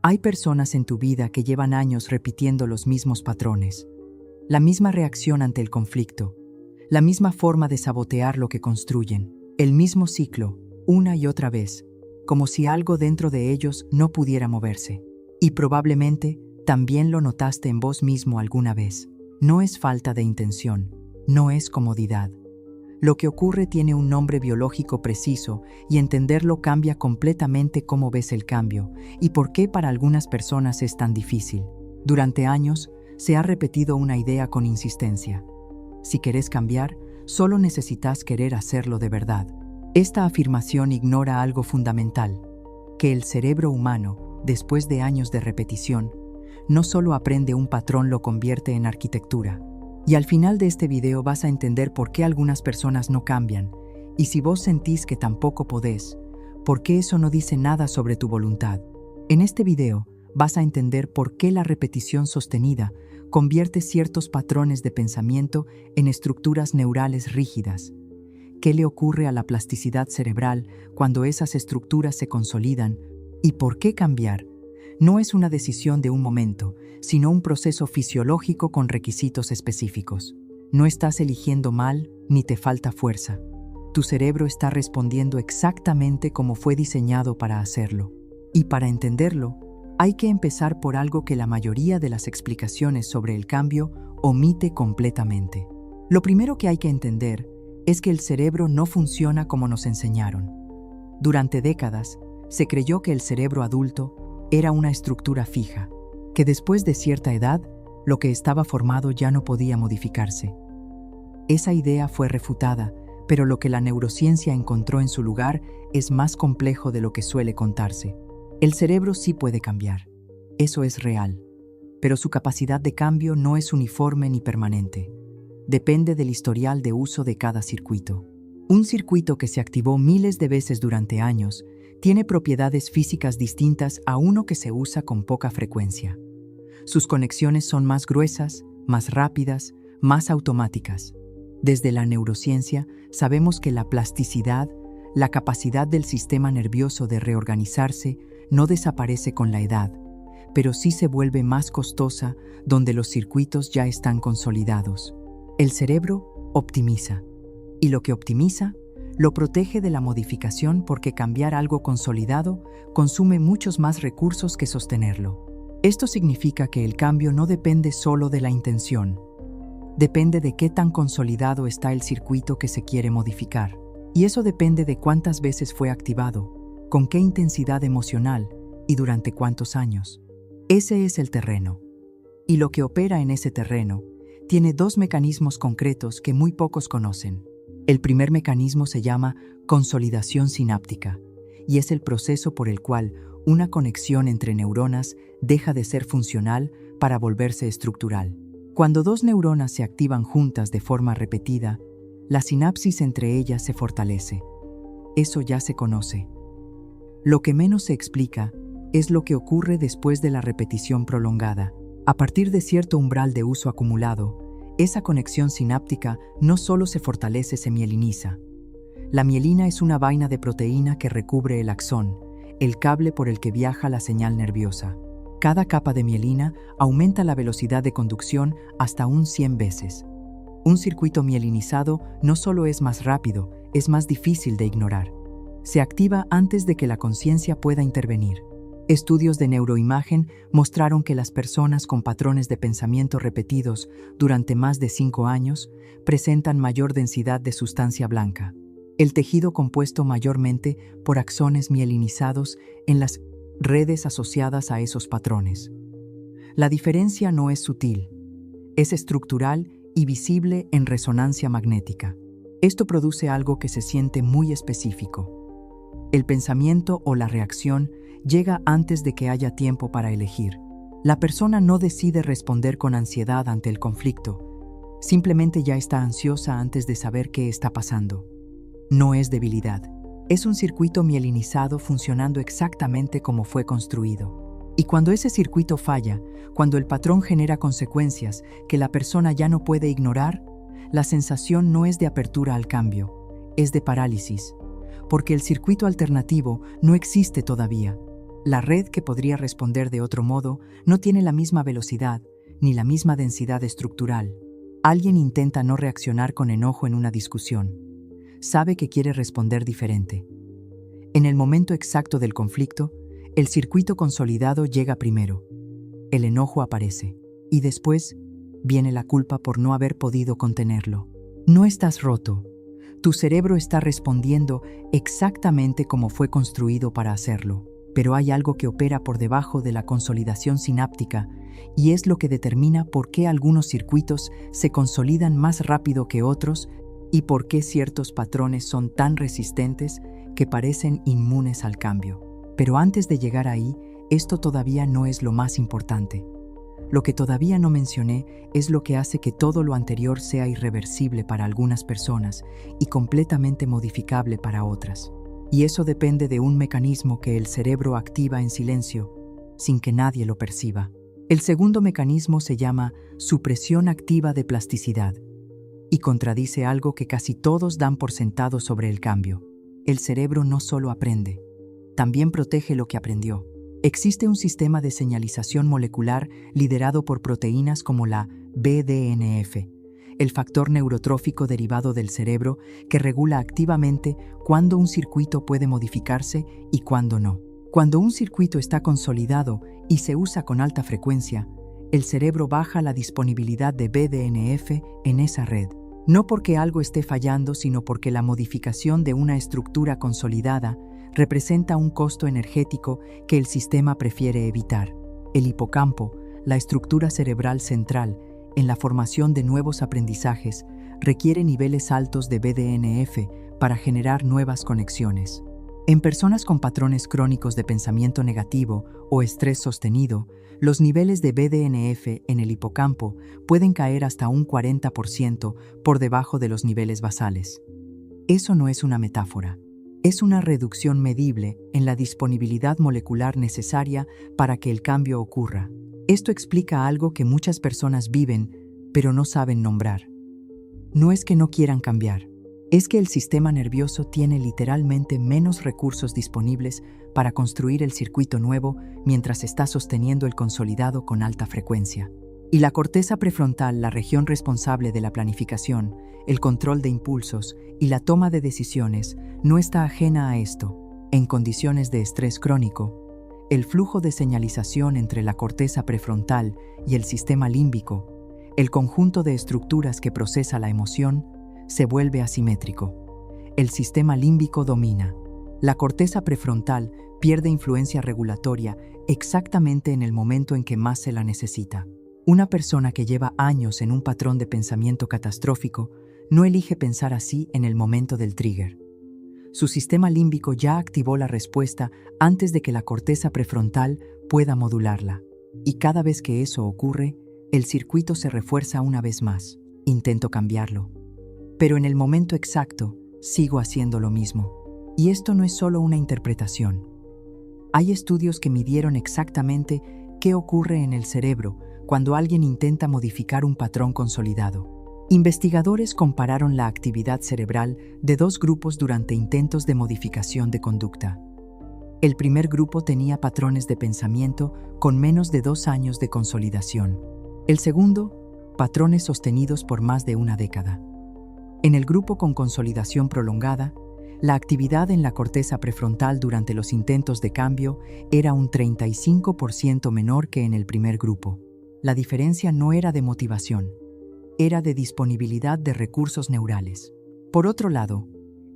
Hay personas en tu vida que llevan años repitiendo los mismos patrones, la misma reacción ante el conflicto, la misma forma de sabotear lo que construyen, el mismo ciclo, una y otra vez, como si algo dentro de ellos no pudiera moverse. Y probablemente también lo notaste en vos mismo alguna vez. No es falta de intención, no es comodidad. Lo que ocurre tiene un nombre biológico preciso y entenderlo cambia completamente cómo ves el cambio y por qué para algunas personas es tan difícil. Durante años se ha repetido una idea con insistencia. Si querés cambiar, solo necesitas querer hacerlo de verdad. Esta afirmación ignora algo fundamental, que el cerebro humano, después de años de repetición, no solo aprende un patrón, lo convierte en arquitectura. Y al final de este video vas a entender por qué algunas personas no cambian, y si vos sentís que tampoco podés, por qué eso no dice nada sobre tu voluntad. En este video vas a entender por qué la repetición sostenida convierte ciertos patrones de pensamiento en estructuras neurales rígidas. ¿Qué le ocurre a la plasticidad cerebral cuando esas estructuras se consolidan? ¿Y por qué cambiar? No es una decisión de un momento, sino un proceso fisiológico con requisitos específicos. No estás eligiendo mal ni te falta fuerza. Tu cerebro está respondiendo exactamente como fue diseñado para hacerlo. Y para entenderlo, hay que empezar por algo que la mayoría de las explicaciones sobre el cambio omite completamente. Lo primero que hay que entender es que el cerebro no funciona como nos enseñaron. Durante décadas, se creyó que el cerebro adulto era una estructura fija, que después de cierta edad, lo que estaba formado ya no podía modificarse. Esa idea fue refutada, pero lo que la neurociencia encontró en su lugar es más complejo de lo que suele contarse. El cerebro sí puede cambiar, eso es real, pero su capacidad de cambio no es uniforme ni permanente. Depende del historial de uso de cada circuito. Un circuito que se activó miles de veces durante años tiene propiedades físicas distintas a uno que se usa con poca frecuencia. Sus conexiones son más gruesas, más rápidas, más automáticas. Desde la neurociencia sabemos que la plasticidad, la capacidad del sistema nervioso de reorganizarse, no desaparece con la edad, pero sí se vuelve más costosa donde los circuitos ya están consolidados. El cerebro optimiza, y lo que optimiza lo protege de la modificación porque cambiar algo consolidado consume muchos más recursos que sostenerlo. Esto significa que el cambio no depende solo de la intención. Depende de qué tan consolidado está el circuito que se quiere modificar. Y eso depende de cuántas veces fue activado, con qué intensidad emocional y durante cuántos años. Ese es el terreno. Y lo que opera en ese terreno tiene dos mecanismos concretos que muy pocos conocen. El primer mecanismo se llama consolidación sináptica y es el proceso por el cual una conexión entre neuronas deja de ser funcional para volverse estructural. Cuando dos neuronas se activan juntas de forma repetida, la sinapsis entre ellas se fortalece. Eso ya se conoce. Lo que menos se explica es lo que ocurre después de la repetición prolongada. A partir de cierto umbral de uso acumulado, esa conexión sináptica no solo se fortalece, se mieliniza. La mielina es una vaina de proteína que recubre el axón, el cable por el que viaja la señal nerviosa. Cada capa de mielina aumenta la velocidad de conducción hasta un 100 veces. Un circuito mielinizado no solo es más rápido, es más difícil de ignorar. Se activa antes de que la conciencia pueda intervenir. Estudios de neuroimagen mostraron que las personas con patrones de pensamiento repetidos durante más de 5 años presentan mayor densidad de sustancia blanca, el tejido compuesto mayormente por axones mielinizados en las redes asociadas a esos patrones. La diferencia no es sutil, es estructural y visible en resonancia magnética. Esto produce algo que se siente muy específico. El pensamiento o la reacción llega antes de que haya tiempo para elegir. La persona no decide responder con ansiedad ante el conflicto, simplemente ya está ansiosa antes de saber qué está pasando. No es debilidad, es un circuito mielinizado funcionando exactamente como fue construido. Y cuando ese circuito falla, cuando el patrón genera consecuencias que la persona ya no puede ignorar, la sensación no es de apertura al cambio, es de parálisis, porque el circuito alternativo no existe todavía. La red que podría responder de otro modo no tiene la misma velocidad ni la misma densidad estructural. Alguien intenta no reaccionar con enojo en una discusión. Sabe que quiere responder diferente. En el momento exacto del conflicto, el circuito consolidado llega primero. El enojo aparece. Y después viene la culpa por no haber podido contenerlo. No estás roto. Tu cerebro está respondiendo exactamente como fue construido para hacerlo. Pero hay algo que opera por debajo de la consolidación sináptica y es lo que determina por qué algunos circuitos se consolidan más rápido que otros y por qué ciertos patrones son tan resistentes que parecen inmunes al cambio. Pero antes de llegar ahí, esto todavía no es lo más importante. Lo que todavía no mencioné es lo que hace que todo lo anterior sea irreversible para algunas personas y completamente modificable para otras. Y eso depende de un mecanismo que el cerebro activa en silencio, sin que nadie lo perciba. El segundo mecanismo se llama supresión activa de plasticidad y contradice algo que casi todos dan por sentado sobre el cambio. El cerebro no solo aprende, también protege lo que aprendió. Existe un sistema de señalización molecular liderado por proteínas como la BDNF, el factor neurotrófico derivado del cerebro que regula activamente cuándo un circuito puede modificarse y cuándo no. Cuando un circuito está consolidado y se usa con alta frecuencia, el cerebro baja la disponibilidad de BDNF en esa red. No porque algo esté fallando, sino porque la modificación de una estructura consolidada representa un costo energético que el sistema prefiere evitar. El hipocampo, la estructura cerebral central, en la formación de nuevos aprendizajes, requiere niveles altos de BDNF para generar nuevas conexiones. En personas con patrones crónicos de pensamiento negativo o estrés sostenido, los niveles de BDNF en el hipocampo pueden caer hasta un 40% por debajo de los niveles basales. Eso no es una metáfora. Es una reducción medible en la disponibilidad molecular necesaria para que el cambio ocurra. Esto explica algo que muchas personas viven, pero no saben nombrar. No es que no quieran cambiar, es que el sistema nervioso tiene literalmente menos recursos disponibles para construir el circuito nuevo mientras está sosteniendo el consolidado con alta frecuencia. Y la corteza prefrontal, la región responsable de la planificación, el control de impulsos y la toma de decisiones, no está ajena a esto. En condiciones de estrés crónico, el flujo de señalización entre la corteza prefrontal y el sistema límbico, el conjunto de estructuras que procesa la emoción, se vuelve asimétrico. El sistema límbico domina. La corteza prefrontal pierde influencia regulatoria exactamente en el momento en que más se la necesita. Una persona que lleva años en un patrón de pensamiento catastrófico no elige pensar así en el momento del trigger. Su sistema límbico ya activó la respuesta antes de que la corteza prefrontal pueda modularla. Y cada vez que eso ocurre, el circuito se refuerza una vez más. Intento cambiarlo. Pero en el momento exacto, sigo haciendo lo mismo. Y esto no es solo una interpretación. Hay estudios que midieron exactamente qué ocurre en el cerebro cuando alguien intenta modificar un patrón consolidado. Investigadores compararon la actividad cerebral de dos grupos durante intentos de modificación de conducta. El primer grupo tenía patrones de pensamiento con menos de 2 años de consolidación. El segundo, patrones sostenidos por más de una década. En el grupo con consolidación prolongada, la actividad en la corteza prefrontal durante los intentos de cambio era un 35% menor que en el primer grupo. La diferencia no era de motivación, era de disponibilidad de recursos neurales. Por otro lado,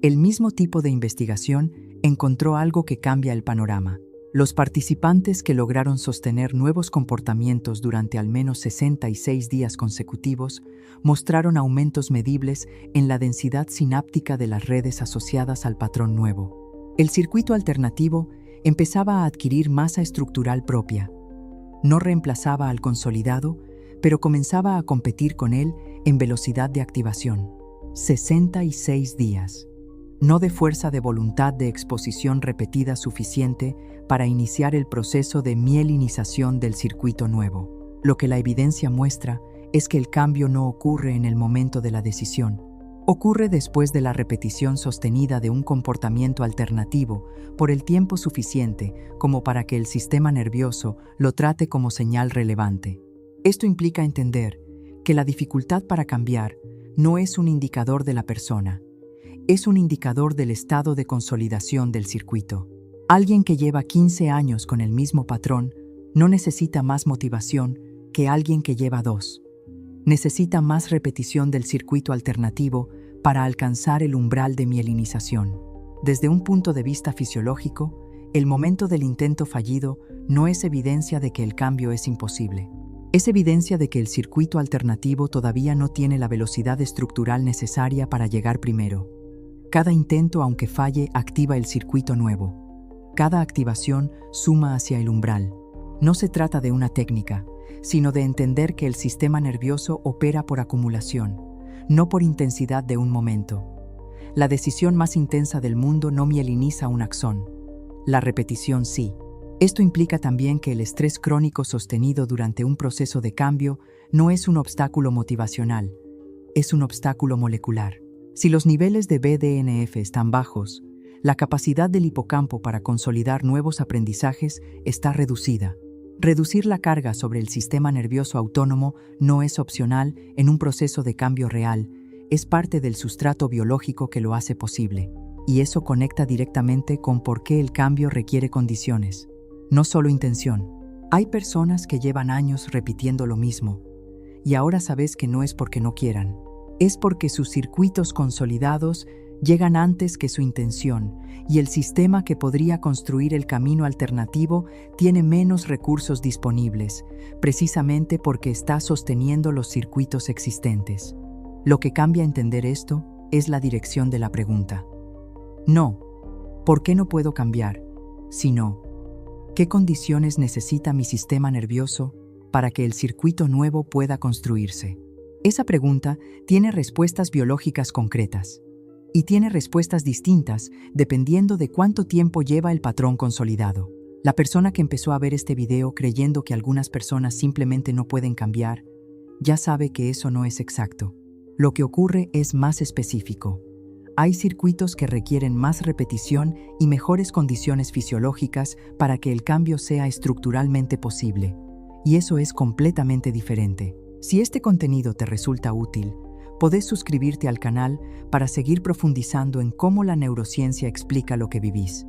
el mismo tipo de investigación encontró algo que cambia el panorama. Los participantes que lograron sostener nuevos comportamientos durante al menos 66 días consecutivos mostraron aumentos medibles en la densidad sináptica de las redes asociadas al patrón nuevo. El circuito alternativo empezaba a adquirir masa estructural propia. No reemplazaba al consolidado, pero comenzaba a competir con él en velocidad de activación. 66 días. No de fuerza de voluntad de exposición repetida suficiente para iniciar el proceso de mielinización del circuito nuevo. Lo que la evidencia muestra es que el cambio no ocurre en el momento de la decisión, Ocurre después de la repetición sostenida de un comportamiento alternativo por el tiempo suficiente como para que el sistema nervioso lo trate como señal relevante. Esto implica entender que la dificultad para cambiar no es un indicador de la persona, es un indicador del estado de consolidación del circuito. Alguien que lleva 15 años con el mismo patrón no necesita más motivación que alguien que lleva 2. Necesita más repetición del circuito alternativo para alcanzar el umbral de mielinización. Desde un punto de vista fisiológico, el momento del intento fallido no es evidencia de que el cambio es imposible. Es evidencia de que el circuito alternativo todavía no tiene la velocidad estructural necesaria para llegar primero. Cada intento, aunque falle, activa el circuito nuevo. Cada activación suma hacia el umbral. No se trata de una técnica, sino de entender que el sistema nervioso opera por acumulación, no por intensidad de un momento. La decisión más intensa del mundo no mieliniza un axón. La repetición sí. Esto implica también que el estrés crónico sostenido durante un proceso de cambio no es un obstáculo motivacional, es un obstáculo molecular. Si los niveles de BDNF están bajos, la capacidad del hipocampo para consolidar nuevos aprendizajes está reducida. Reducir la carga sobre el sistema nervioso autónomo no es opcional en un proceso de cambio real, es parte del sustrato biológico que lo hace posible. Y eso conecta directamente con por qué el cambio requiere condiciones, no solo intención. Hay personas que llevan años repitiendo lo mismo, y ahora sabes que no es porque no quieran, es porque sus circuitos consolidados llegan antes que su intención, y el sistema que podría construir el camino alternativo tiene menos recursos disponibles, precisamente porque está sosteniendo los circuitos existentes. Lo que cambia entender esto es la dirección de la pregunta. No, ¿por qué no puedo cambiar? Sino, ¿qué condiciones necesita mi sistema nervioso para que el circuito nuevo pueda construirse? Esa pregunta tiene respuestas biológicas concretas. Y tiene respuestas distintas dependiendo de cuánto tiempo lleva el patrón consolidado. La persona que empezó a ver este video creyendo que algunas personas simplemente no pueden cambiar, ya sabe que eso no es exacto. Lo que ocurre es más específico. Hay circuitos que requieren más repetición y mejores condiciones fisiológicas para que el cambio sea estructuralmente posible. Y eso es completamente diferente. Si este contenido te resulta útil, podés suscribirte al canal para seguir profundizando en cómo la neurociencia explica lo que vivís.